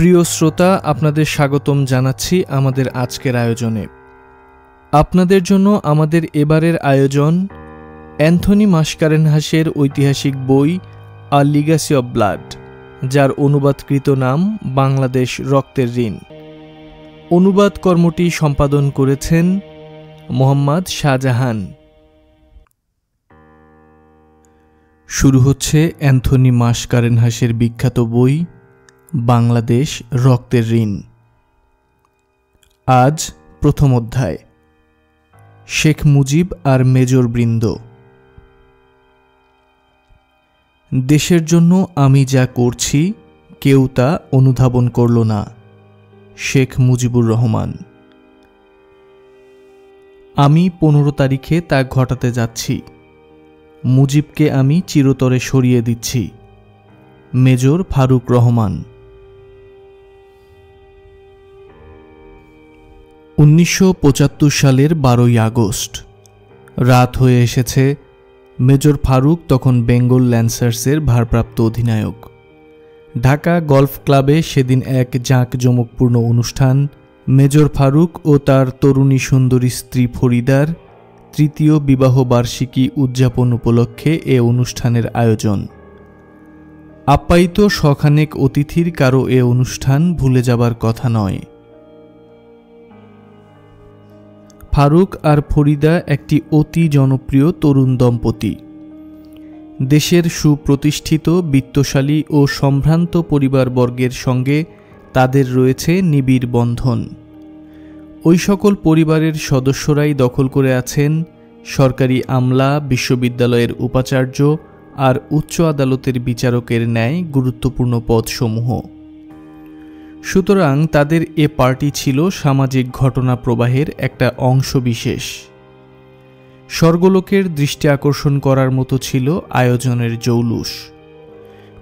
প্রিয় শ্রোতা, আপনাদের স্বাগতম জানাচ্ছি আমাদের আজকের আয়োজনে। আপনাদের জন্য আমাদের এবারের আয়োজন অ্যান্থনি মাসকারেনহাসের ঐতিহাসিক বই আ লিগ্যাসি অব ব্লাড, যার অনুবাদকৃত নাম বাংলাদেশ রক্তের ঋণ। অনুবাদ কর্মটি সম্পাদন করেছেন মোহাম্মদ শাহজাহান। শুরু হচ্ছে অ্যান্থনি মাসকারেনহাসের বিখ্যাত বই বাংলাদেশ রক্তের ঋণ। আজ প্রথম অধ্যায়, শেখ মুজিব আর মেজর বৃন্দ। দেশের জন্য আমি যা করছি কেউ তা অনুধাবন করল না। শেখ মুজিবুর রহমান। আমি 15 তারিখে তা ঘটাতে যাচ্ছি। মুজিবকে আমি চিরতরে সরিয়ে দিচ্ছি। মেজর ফারুক রহমান। 1975 সালের 12ই আগস্ট রাত হয়ে এসেছে। মেজর ফারুক তখন বেঙ্গল ল্যান্সার্সের ভারপ্রাপ্ত অধিনায়ক। ঢাকা গলফ ক্লাবে সেদিন এক জাঁকজমকপূর্ণ অনুষ্ঠান। মেজর ফারুক ও তার তরুণী সুন্দরী স্ত্রী ফরিদার তৃতীয় বিবাহ বার্ষিকী উদযাপন উপলক্ষে এ অনুষ্ঠানের আয়োজন। আপ্যায়িত শখানেক অতিথির কারো এ অনুষ্ঠান ভুলে যাবার কথা নয়। ফারুক আর ফরিদা একটি অতি জনপ্রিয় তরুণ দম্পতি। দেশের সুপ্রতিষ্ঠিত বিত্তশালী ও সম্ভ্রান্ত পরিবারবর্গের সঙ্গে তাদের রয়েছে নিবিড় বন্ধন। ওই সকল পরিবারের সদস্যরাই দখল করে আছেন সরকারি আমলা, বিশ্ববিদ্যালয়ের উপাচার্য আর উচ্চ আদালতের বিচারকের ন্যায় গুরুত্বপূর্ণ পদসমূহ। সুতরাং তাদের এ পার্টি ছিল সামাজিক ঘটনা প্রবাহের একটা অংশবিশেষ। স্বর্গলোকের দৃষ্টি আকর্ষণ করার মতো ছিল আয়োজনের জৌলুস।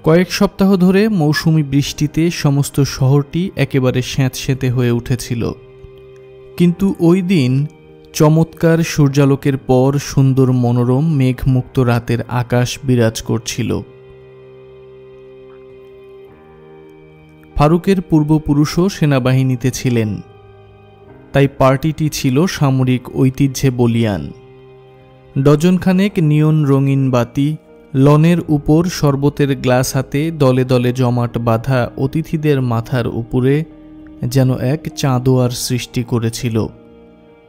কয়েক সপ্তাহ ধরে মৌসুমি বৃষ্টিতে সমস্ত শহরটি একেবারে স্যাঁতস্যাঁতে হয়ে উঠেছিল। কিন্তু ওই দিন চমৎকার সূর্যালোকের পর সুন্দর মনোরম মেঘমুক্ত রাতের আকাশ বিরাজ করছিল। ফারুকের পূর্বপুরুষও সেনাবাহিনীতে ছিলেন, তাই পার্টিটি ছিল সামরিক ঐতিহ্যে বলীয়ান। ডজনখানেক নিয়ন রঙিন বাতি, লনের উপর শরবতের গ্লাস হাতে দলে দলে জমাট বাঁধা অতিথিদের মাথার উপরে যেন এক চাঁদোয়ার সৃষ্টি করেছিল।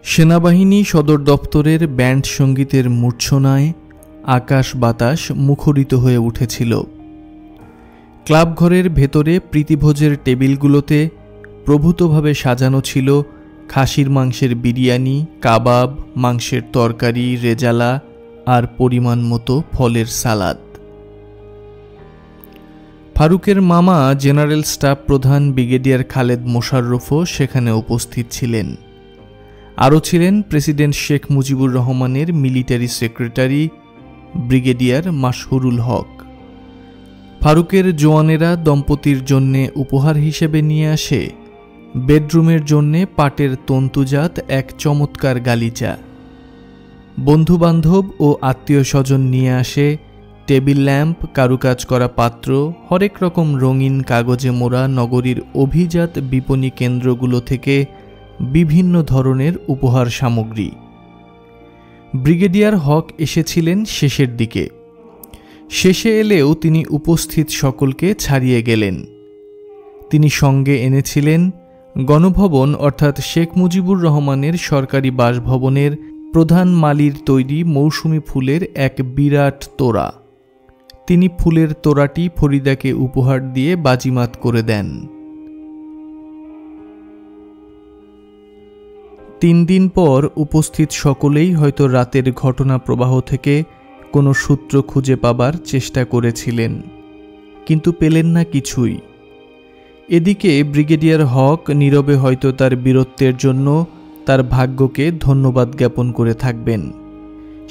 সেনাবাহিনী সদর দপ্তরের ব্যান্ড সঙ্গীতের মূর্ছনায় আকাশ বাতাস মুখরিত হয়ে উঠেছিল। ক্লাবঘরের ভেতরে প্রীতিভোজের টেবিলগুলোতে প্রভূতভাবে সাজানো ছিল খাসির মাংসের বিরিয়ানি, কাবাব, মাংসের তরকারি, রেজালা আর পরিমাণ মতো ফলের সালাদ। ফারুকের মামা জেনারেল স্টাফ প্রধান ব্রিগেডিয়ার খালেদ মোশাররফও সেখানে উপস্থিত ছিলেন। আরও ছিলেন প্রেসিডেন্ট শেখ মুজিবুর রহমানের মিলিটারি সেক্রেটারি ব্রিগেডিয়ার মাশহুরুল হক। ফারুকের জওয়ানেরা দম্পতির জন্যে উপহার হিসেবে নিয়ে আসে বেডরুমের জন্যে পাটের তন্তুজাত এক চমৎকার গালিচা। বন্ধুবান্ধব ও আত্মীয় স্বজন নিয়ে আসে টেবিল ল্যাম্প, কারুকাজ করা পাত্র, হরেক রকম রঙিন কাগজে মোড়া নগরীর অভিজাত বিপণী কেন্দ্রগুলো থেকে বিভিন্ন ধরনের উপহার সামগ্রী। ব্রিগেডিয়ার হক এসেছিলেন শেষের দিকে। শেষে এলেও তিনি উপস্থিত সকলকে ছাড়িয়ে গেলেন। তিনি সঙ্গে এনেছিলেন গণভবন অর্থাৎ শেখ মুজিবুর রহমানের সরকারি বাসভবনের প্রধান মালির তৈরি মৌসুমি ফুলের এক বিরাট তোড়া। তিনি ফুলের তোড়াটি ফরিদাকে উপহার দিয়ে বাজিমাত করে দেন। 3 দিন পর উপস্থিত সকলেই হয়তো রাতের ঘটনা প্রবাহ থেকে কোনো সূত্র খুঁজে পাবার চেষ্টা করেছিলেন, কিন্তু পেলেন না কিছুই। এদিকে ব্রিগেডিয়ার হক নীরবে হয়তো তার বীরত্বের জন্য তার ভাগ্যকে ধন্যবাদ জ্ঞাপন করে থাকবেন।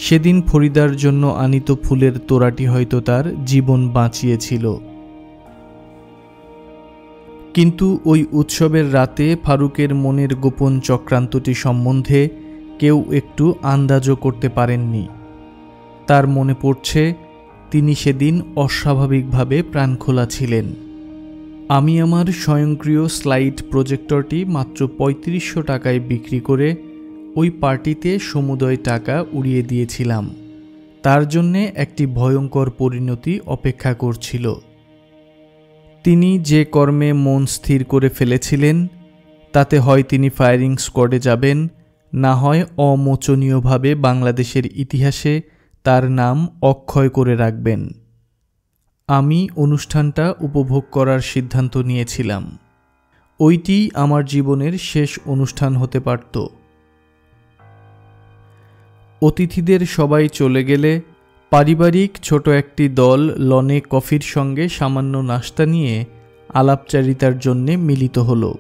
সেদিন ফরিদার জন্য আনিত ফুলের তোড়াটি হয়তো তার জীবন বাঁচিয়েছিল। কিন্তু ওই উৎসবের রাতে ফারুকের মনের গোপন চক্রান্তটি সম্বন্ধে কেউ একটু আন্দাজও করতে পারেননি। তার মনে পড়ছে তিনি সেদিন অস্বাভাবিকভাবে প্রাণখোলা ছিলেন। আমি আমার স্বয়ংক্রিয় স্লাইড প্রজেক্টরটি মাত্র ৩৫০০ টাকায় বিক্রি করে ওই পার্টিতে সমুদয় টাকা উড়িয়ে দিয়েছিলাম। তার জন্যে একটি ভয়ঙ্কর পরিণতি অপেক্ষা করছিল। তিনি যে কর্মে মন স্থির করে ফেলেছিলেন তাতে হয় তিনি ফায়ারিং স্কোয়াডে যাবেন, না হয় অমোচনীয়ভাবে বাংলাদেশের ইতিহাসে তার নাম অক্ষয় করে রাখবেন। আমি অনুষ্ঠানটা উপভোগ করার সিদ্ধান্ত নিয়েছিলাম। ওইটি আমার জীবনের শেষ অনুষ্ঠান হতে পারত। অতিথিদের সবাই চলে গেলে পারিবারিক ছোট একটি দল লনে কফির সঙ্গে সামান্য নাস্তা নিয়ে আলাপচারিতার জন্যে মিলিত হল।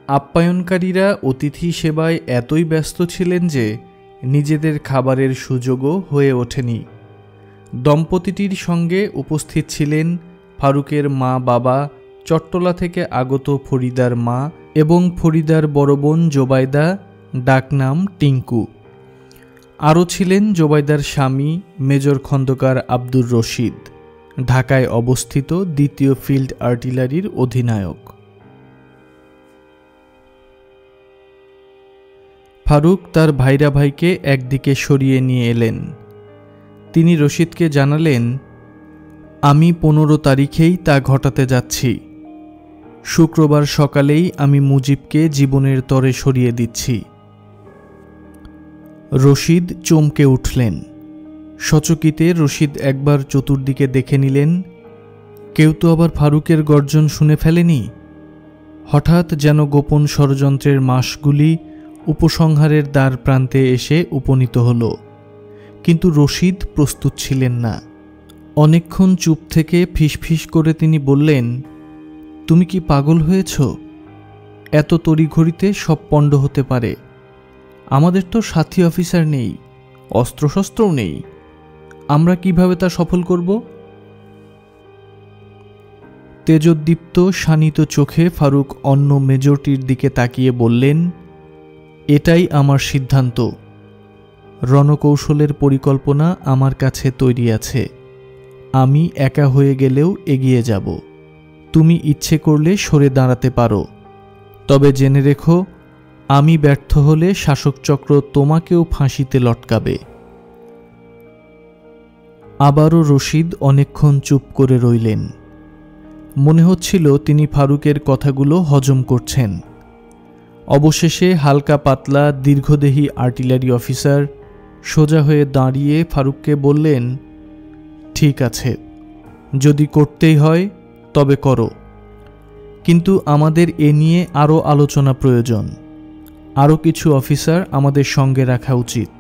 আপ্যায়নকারীরা অতিথি সেবায় এতই ব্যস্ত ছিলেন যে নিজেদের খাবারের সুযোগও হয়ে ওঠেনি। দম্পতিটির সঙ্গে উপস্থিত ছিলেন ফারুকের মা বাবা, চট্টলা থেকে আগত ফরিদার মা এবং ফরিদার বড় বোন জোবাইদা, ডাকনাম টিঙ্কু। আরও ছিলেন জোবাইদার স্বামী মেজর খন্দকার আব্দুর রশিদ, ঢাকায় অবস্থিত ২য় ফিল্ড আর্টিলারির অধিনায়ক। ফারুক তার ভাইরা ভাইকে একদিকে সরিয়ে নিয়ে এলেন। তিনি রশিদকে জানালেন, আমি ১৫ তারিখেই তা ঘটাতে যাচ্ছি। শুক্রবার সকালেই আমি মুজিবকে জীবনের তরে সরিয়ে দিচ্ছি। রশিদ চমকে উঠলেন। সচকিতে রশিদ একবার চতুর্দিকে দেখে নিলেন, কেউ তো আবার ফারুকের গর্জন শুনে ফেলেনি। হঠাৎ যেন গোপন ষড়যন্ত্রের মাসগুলি উপসংহারের দ্বার প্রান্তে এসে উপনীত হল। কিন্তু রশিদ প্রস্তুত ছিলেন না। অনেকক্ষণ চুপ থেকে ফিসফিস করে তিনি বললেন, তুমি কি পাগল হয়েছ? এত তড়িঘড়িতে সব পণ্ড হতে পারে। আমাদের তো সাথী অফিসার নেই, অস্ত্রশস্ত্রও নেই। আমরা কিভাবে তা সফল করব? তেজোদ্দীপ্ত শানিত চোখে ফারুক অন্য মেজরটির দিকে তাকিয়ে বললেন, এটাই আমার সিদ্ধান্ত। রণকৌশলের পরিকল্পনা আমার কাছে তৈরি আছে। আমি একা হয়ে গেলেও এগিয়ে যাব। তুমি ইচ্ছে করলে সরে দাঁড়াতে পারো। তবে জেনে রেখো, আমি ব্যর্থ হলে শাসকচক্র তোমাকেও ফাঁসিতে লটকাবে। আবারও রশিদ অনেকক্ষণ চুপ করে রইলেন। মনে হচ্ছিল তিনি ফারুকের কথাগুলো হজম করছেন। অবশেষে হালকা পাতলা দীর্ঘদেহী আর্টিলারি অফিসার সোজা হয়ে দাঁড়িয়ে ফারুককে বললেন, ঠিক আছে, যদি করতেই হয় তবে করো, কিন্তু আমাদের এ নিয়ে আরও আলোচনা প্রয়োজন। আরও কিছু অফিসার আমাদের সঙ্গে রাখা উচিত।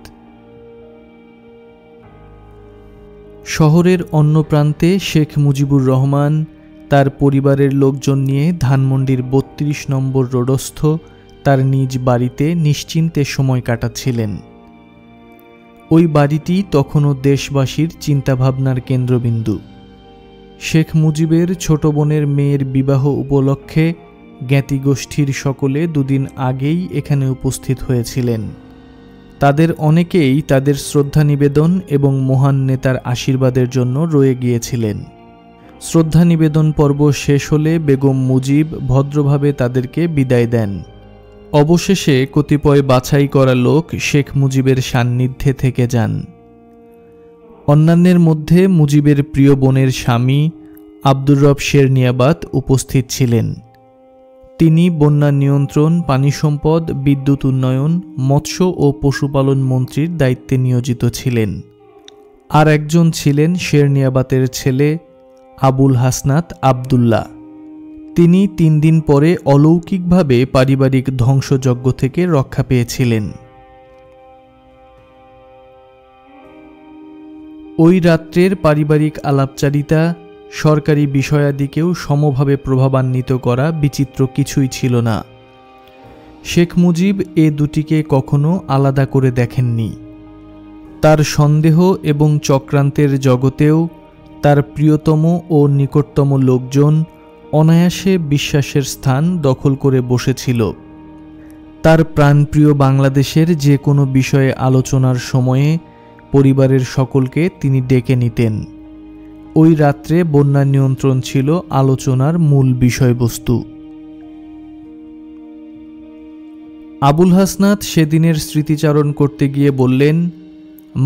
শহরের অন্য প্রান্তে শেখ মুজিবুর রহমান তার পরিবারের লোকজন নিয়ে ধানমন্ডির ৩২ নম্বর রোডস্থ তার নিজ বাড়িতে নিশ্চিন্তে সময় কাটাচ্ছিলেন। ওই বাড়িটি তখনও দেশবাসীর চিন্তাভাবনার কেন্দ্রবিন্দু। শেখ মুজিবের ছোট বোনের মেয়ের বিবাহ উপলক্ষে জ্ঞাতিগোষ্ঠীর সকলে দুদিন আগেই এখানে উপস্থিত হয়েছিলেন। তাদের অনেকেই তাদের শ্রদ্ধা নিবেদন এবং মহান নেতার আশীর্বাদের জন্য রয়ে গিয়েছিলেন। শ্রদ্ধা নিবেদন পর্ব শেষ হলে বেগম মুজিব ভদ্রভাবে তাদেরকে বিদায় দেন। অবশেষে কতিপয় বাছাই করা লোক শেখ মুজিবের সান্নিধ্যে থেকে যান। অন্যান্যের মধ্যে মুজিবের প্রিয় বোনের স্বামী আব্দুর রব শেরনিয়াবাত উপস্থিত ছিলেন। তিনি বন্যা নিয়ন্ত্রণ, পানি সম্পদ, বিদ্যুৎ উন্নয়ন, মৎস্য ও পশুপালন মন্ত্রীর দায়িত্বে নিয়োজিত ছিলেন। আর একজন ছিলেন শেরনিয়াবাতের ছেলে আবুল হাসনাত আবদুল্লাহ। তিনি ৩ দিন পরে অলৌকিকভাবে পারিবারিক ধ্বংসযজ্ঞ থেকে রক্ষা পেয়েছিলেন। ওই রাত্রের পারিবারিক আলাপচারিতা সরকারি বিষয়াদিকেও সমভাবে প্রভাবান্বিত করা বিচিত্র কিছুই ছিল না। শেখ মুজিব এ দুটিকে কখনো আলাদা করে দেখেননি। তার সন্দেহ এবং চক্রান্তের জগতেও তার প্রিয়তম ও নিকটতম লোকজন অনায়াসে বিশ্বাসের স্থান দখল করে বসেছিল। তার প্রাণপ্রিয় বাংলাদেশের যে কোনো বিষয়ে আলোচনার সময়ে পরিবারের সকলকে তিনি ডেকে নিতেন। ওই রাত্রে বন্যা নিয়ন্ত্রণ ছিল আলোচনার মূল বিষয়বস্তু। আবুল হাসনাত সেদিনের স্মৃতিচারণ করতে গিয়ে বললেন,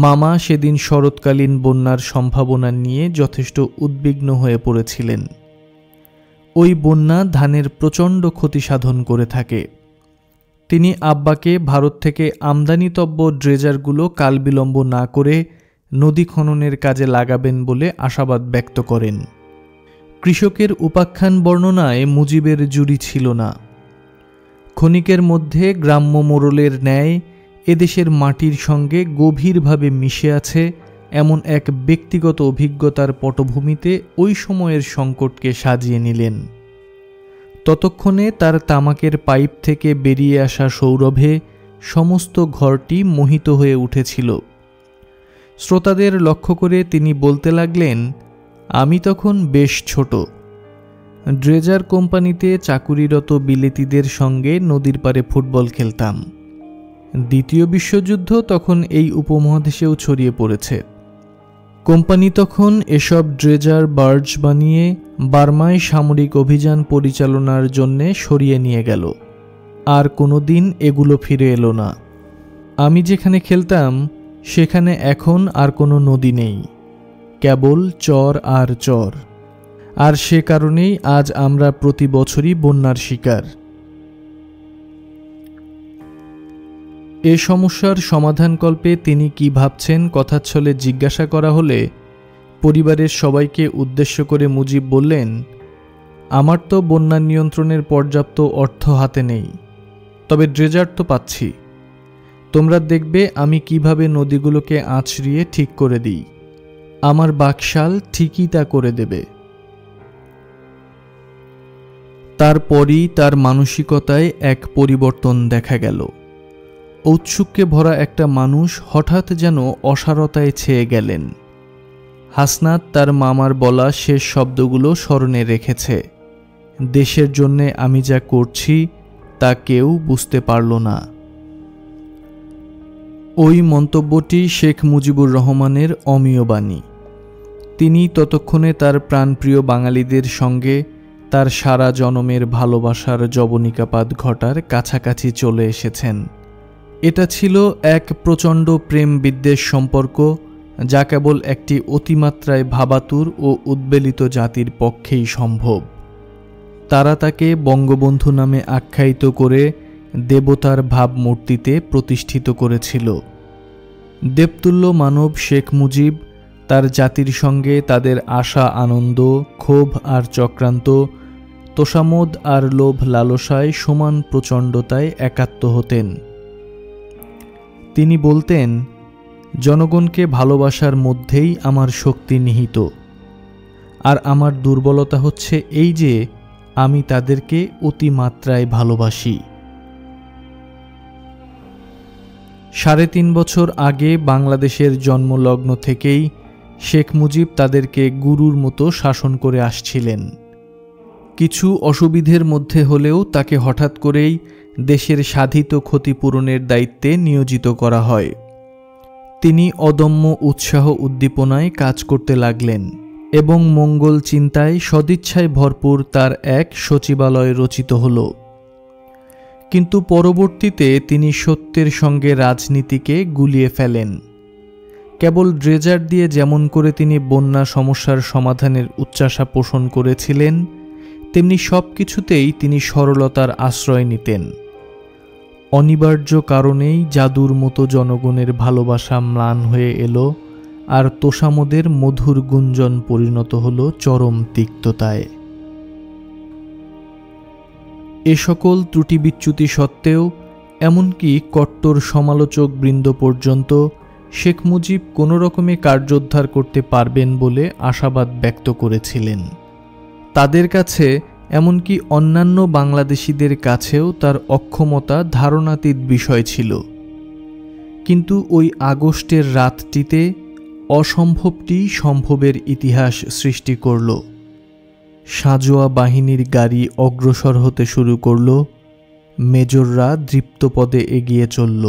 মামা সেদিন শরৎকালীন বন্যার সম্ভাবনা নিয়ে যথেষ্ট উদ্বিগ্ন হয়ে পড়েছিলেন। ওই বন্যা ধানের প্রচণ্ড ক্ষতি সাধন করে থাকে। তিনি আব্বাকে ভারত থেকে আমদানিতব্য ড্রেজারগুলো কালবিলম্ব না করে নদী খননের কাজে লাগাবেন বলে আশাবাদ ব্যক্ত করেন। কৃষকের উপাখ্যান বর্ণনায় মুজিবের জুড়ি ছিল না। ক্ষণিকের মধ্যে গ্রাম্য মোড়লের ন্যায় এদেশের মাটির সঙ্গে গভীরভাবে মিশে আছে এমন এক ব্যক্তিগত অভিজ্ঞতার পটভূমিতে ওই সময়ের সংকটকে সাজিয়ে নিলেন। ততক্ষণে তার তামাকের পাইপ থেকে বেরিয়ে আসা সৌরভে সমস্ত ঘরটি মোহিত হয়ে উঠেছিল। শ্রোতাদের লক্ষ্য করে তিনি বলতে লাগলেন, আমি তখন বেশ ছোট। ড্রেজার কোম্পানিতে চাকুরিরত বিলেতিদের সঙ্গে নদীর পাড়ে ফুটবল খেলতাম। দ্বিতীয় বিশ্বযুদ্ধ তখন এই উপমহাদেশেও ছড়িয়ে পড়েছে। কোম্পানি তখন এসব ড্রেজার বার্জ বানিয়ে বার্মায় সামরিক অভিযান পরিচালনার জন্যে সরিয়ে নিয়ে গেল। আর কোনো দিন এগুলো ফিরে এলো না। আমি যেখানে খেলতাম সেখানে এখন আর কোনো নদী নেই, কেবল চর আর চর। আর সে কারণেই আজ আমরা প্রতি বছরই বন্যার শিকার। এ সমস্যার সমাধানকল্পে তিনি কি ভাবছেন কথাচ্ছলে জিজ্ঞাসা করা হলে পরিবারের সবাইকে উদ্দেশ্য করে মুজিব বললেন, আমার তো বন্যা নিয়ন্ত্রণের পর্যাপ্ত অর্থ হাতে নেই, তবে ড্রেজার তো পাচ্ছি। তোমরা দেখবে আমি কিভাবে নদীগুলোকে আঁচড়িয়ে ঠিক করে দিই। আমার বাকশাল ঠিকই তা করে দেবে। তারপরই তার মানসিকতায় এক পরিবর্তন দেখা গেল। ঔৎসুক্যে ভরা একটা মানুষ হঠাৎ যেন অসারতায় ছেয়ে গেলেন। হাসনাত তার মামার বলা শেষ শব্দগুলো স্মরণে রেখেছে, দেশের জন্যে আমি যা করছি তা কেউ বুঝতে পারল না। ওই মন্তব্যটি শেখ মুজিবুর রহমানের অমীয় বাণী। তিনি ততক্ষণে তার প্রাণপ্রিয় বাঙালিদের সঙ্গে তার সারা জনমের ভালোবাসার যবনিকাপাত ঘটার কাছাকাছি চলে এসেছেন। এটা ছিল এক প্রচণ্ড প্রেম বিদ্বেষ সম্পর্ক, যা কেবল একটি অতিমাত্রায় ভাবাতুর ও উদ্বেলিত জাতির পক্ষেই সম্ভব। তারা তাকে বঙ্গবন্ধু নামে আখ্যায়িত করে দেবতার ভাবমূর্তিতে প্রতিষ্ঠিত করেছিল। দেবতুল্য মানব শেখ মুজিব তার জাতির সঙ্গে তাদের আশা আনন্দ, ক্ষোভ আর চক্রান্ত, তোষামোদ আর লোভ লালসায় সমান প্রচণ্ডতায় একাত্ম হতেন। তিনি বলতেন, জনগণকে ভালোবাসার মধ্যেই আমার শক্তি নিহিত, আর আমার দুর্বলতা হচ্ছে এই যে আমি তাদেরকে অতিমাত্রায় ভালোবাসি। ৩.৫ বছর আগে বাংলাদেশের জন্মলগ্ন থেকেই শেখ মুজিব তাদেরকে গুরুর মতো শাসন করে আসছিলেন। কিছু অসুবিধের মধ্যে হলেও তাকে হঠাৎ করেই দেশের সাধিত ক্ষতিপূরণের দায়িত্বে নিয়োজিত করা হয়। তিনি অদম্য উৎসাহ উদ্দীপনায় কাজ করতে লাগলেন এবং মঙ্গল চিন্তায় সদিচ্ছায় ভরপুর তার এক সচিবালয় রচিত হল। কিন্তু পরবর্তীতে তিনি সত্যের সঙ্গে রাজনীতিকে গুলিয়ে ফেলেন। কেবল ড্রেজার দিয়ে যেমন করে তিনি বন্যা সমস্যার সমাধানের উচ্চাশা পোষণ করেছিলেন, তেমনি সব কিছুতেই তিনি সরলতার আশ্রয় নিতেন। অনিবার্য কারণেই জাদুর মতো জনগণের ভালোবাসা ম্লান হয়ে এলো, আর তোষামোদের মধুর গুঞ্জন পরিণত হল চরম তিক্ততায়। এ সকল ত্রুটি বিচ্যুতি সত্ত্বেও, এমনকি কট্টর সমালোচক বৃন্দ পর্যন্ত শেখ মুজিব কোনো রকমে কার্যোদ্ধার করতে পারবেন বলে আশাবাদ ব্যক্ত করেছিলেন। তাদের কাছে, এমনকি অন্যান্য বাংলাদেশিদের কাছেও তার অক্ষমতা ধারণাতীত বিষয় ছিল। কিন্তু ওই আগস্টের রাতটিতে অসম্ভবটি সম্ভবের ইতিহাস সৃষ্টি করল। সাঁজোয়া বাহিনীর গাড়ি অগ্রসর হতে শুরু করল, মেজররা দৃপ্তপদে এগিয়ে চলল।